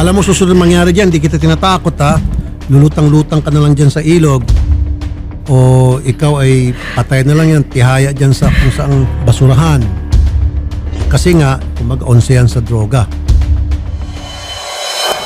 Alam mo, susunod mangyari dyan, di kita tinatakot ha. Lulutang-lutang ka na lang dyan sa ilog. O ikaw ay patay na lang yan, tihaya dyan sa kung saang basurahan. Kasi nga, kumag-11 yan sa droga.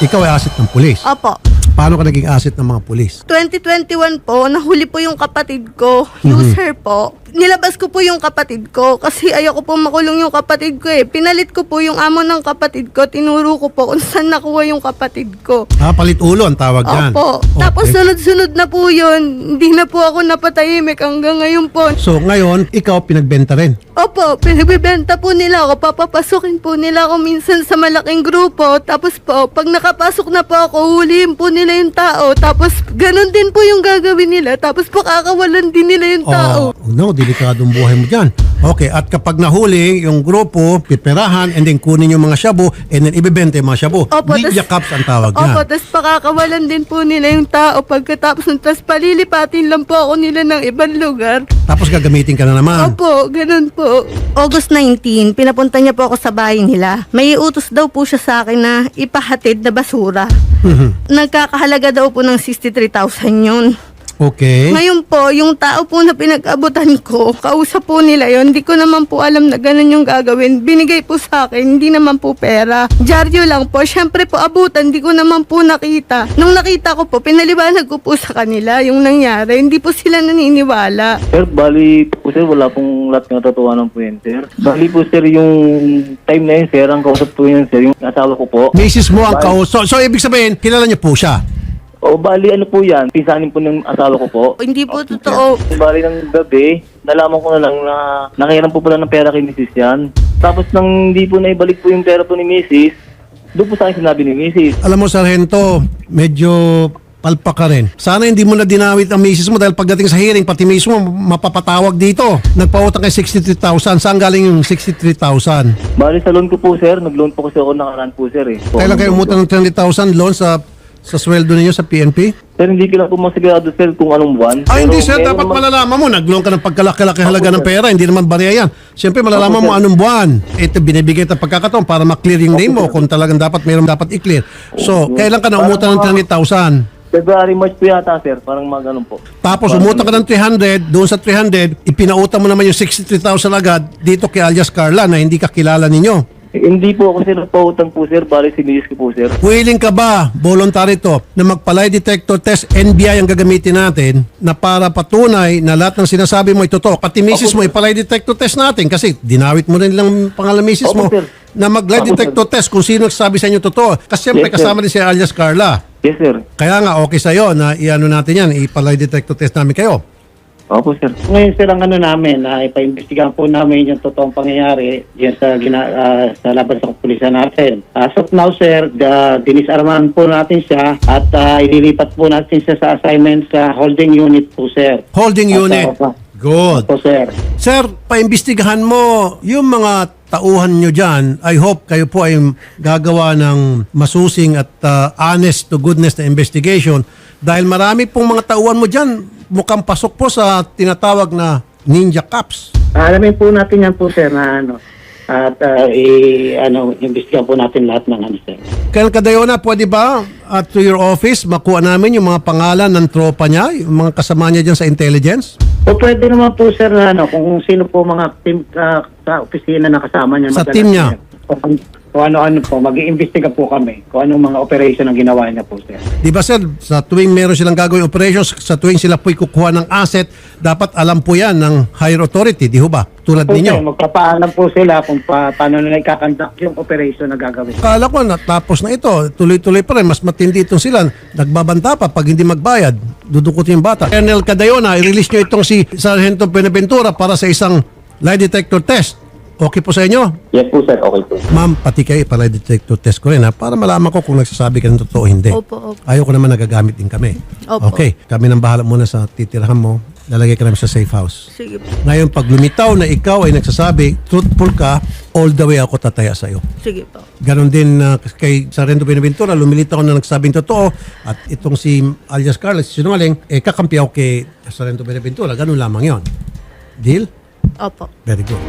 Ikaw ay asset ng pulis. Opo. Paano ka naging asset ng mga pulis? 2021 po, nahuli po yung kapatid ko. User po. Nilabas ko po yung kapatid ko kasi ayoko po makulong yung kapatid ko eh. Pinalit ko po yung amo ng kapatid ko. Tinuro ko po kung saan nakuha yung kapatid ko. Palit ulo ang tawag dyan. Opo. Okay. Tapos sunod-sunod na po yun. Hindi na po ako napatahimik hanggang ngayon po. So ngayon, ikaw pinagbenta rin. Opo, pinagbibenta po nila ako. Papapasukin po nila ako minsan sa malaking grupo. Tapos po, pag nakapasok na po ako, huliin po nila yung tao. Tapos ganun din po yung gagawin nila. Tapos pakakawalan din nila yung tao. No, delikadong buhay mo dyan. Okay, at kapag nahuli yung grupo, piperahan, and then kunin yung mga shabu, and then ibibenta yung mga shabu. Opo, Ninja Cups ang tawag dyan. Opo, tapos pakakawalan din po nila yung tao pagkatapos nun. Tapos palilipatin lang po ako nila ng ibang lugar. Tapos gagamitin ka na naman. Opo, ganun po. August 19, pinapunta niya po ako sa bahay nila. May utos daw po siya sa akin na ipahatid na basura. Nagkakahalaga daw po ng 63,000 yun. Okay. Ngayon po, yung tao po na pinag-abutan ko, kausap po nila yon. Hindi ko naman po alam na ganun yung gagawin. Binigay po sa akin, hindi naman po pera. Dyaryo lang po. Siyempre po, abutan, hindi ko naman po nakita. Nung nakita ko po, pinaliwanag ko po sa kanila yung nangyari. Hindi po sila naniniwala. Sir, bali po sir, wala pong lahat ng katotohanan po yan, sir. Bali po sir, yung time na yun, sir, ang kausap po yun, sir, yung asawa ko po. Misis mo ang kausap. So, ibig sabihin, kilala niyo po siya. O bali ano po yan, pisanin po ng asawa ko po. Hindi po totoo. Bali ng gabi, nalaman ko na lang na nakiram po pala ng pera kay Mrs. yan. Tapos nang hindi po naibalik po yung pera po ni Mrs., doon po sa akin sinabi ni Mrs. Alam mo, Sargento, medyo palpa ka rin. Sana hindi mo na dinawit ang misis mo dahil pagdating sa hearing, pati mismo mapapatawag dito. Nagpautang kay 63,000. Saan galing yung 63,000? Bali sa loan ko po sir, nag-loan po kasi ako nakaraan po sir eh. Kailan kayo umutang ng 20,000 loan sa sweldo ninyo sa PNP? Sir, hindi ko lang po masigurado sir kung anong buwan. Ay, hindi sir. Pero Dapat meron malalaman mo. Nag-loan ka ng pagkalaki-laki halaga ng pera. Hindi naman bariya yan. Siyempre, malalaman mo anong buwan. Ito, binibigay ito pagkakataon para maklear yung name mo kung talagang mayroon dapat i-clear. So, kailan ka na umutang ng 20,000? February, March po yata sir, parang mga ganun po. Tapos umutang ka ng 300, doon sa 300, ipinautang mo naman yung 63,000 agad dito kay alias Carla na hindi ka kilala ninyo. Hindi po ako sir nagpautang po sir, bali sinigis ko po sir. Willing ka ba, voluntary to, na magpa-lie detector test, NBI ang gagamitin natin, na para patunay na lahat ng sinasabi mo ay totoo. Pati misis mo, ipalay detector test natin kasi dinawit mo rin lang pangalan misis mo Opo, sir. na mag-lie detector test kung sino nagsabi sa inyo totoo. Kasi siyempre Yes, sir. kasama din si alias Carla. Yes sir. Kaya nga okay sa'yo na iano natin yan, ipalay detector test namin kayo. Opo sir. Ngayon sir, ang ano namin, ipaimbestigahan po namin yung totoong pangyayari diyan sa laban sa kapulisan natin. As of now sir, dinisarmahan po natin siya at ililipat po natin siya sa assignment sa holding unit po sir. Holding unit. Good. Po sir. Sir, paimbestigahan mo yung mga tauhan nyo dyan. I hope kayo po ay gagawa ng masusing at honest to goodness na investigation dahil marami pong mga tauhan mo dyan mukhang pasok po sa tinatawag na Ninja Cups. Alamin po natin yan po sir na ano at imbestigahan po natin lahat ng ano sir. Kailan Kadayona, pwede ba to your office makuha namin yung mga pangalan ng tropa niya, yung mga kasama niya dyan sa intelligence? O pwede naman po sir na ano kung sino po mga team sa opisina na kasama niya. Sa team niya? Kung ano-ano po, mag-iimbestiga po kami kung anong mga operation ang ginawa niya po sir. Di ba sir, sa tuwing meron silang gagawin operations, sa tuwing sila po'y kukuha ng asset, dapat alam po yan ng higher authority, di ho ba? Tulad Po, sir, ninyo. magpapaalam po sila kung paano nila ikakandak yung operation na gagawin. Akala ko natapos na ito, tuloy-tuloy pa rin, mas matindi itong sila. Nagbabanta pa pag hindi magbayad, dudukutin yung bata. Colonel Cadayona, i-release nyo itong si Sargento Benaventura para sa isang lie detector test. Okay po sa inyo? Yes po sir, okay po. Ma'am, pati kayo lie detector test ko rin ha, para malaman ko kung nagsasabi ka ng totoo o hindi. Opo, opo. Ayoko naman nagagamit din kami. Opo. Okay, kami nang bahala muna sa titirahan mo. Lalagay ka namin sa safe house. Sige po. Ngayon, pag lumitaw na ikaw ay nagsasabi, truthful ka, all the way ako tataya sa'yo. Sige po. Ganon din kay Sargento Benaventura, lumilitaw na nagsabing totoo at itong si alias Carla, si sinungaling, kakampi ako kay Sargento Benaventura. Ganon lamang yon. Deal? Opo. Very good.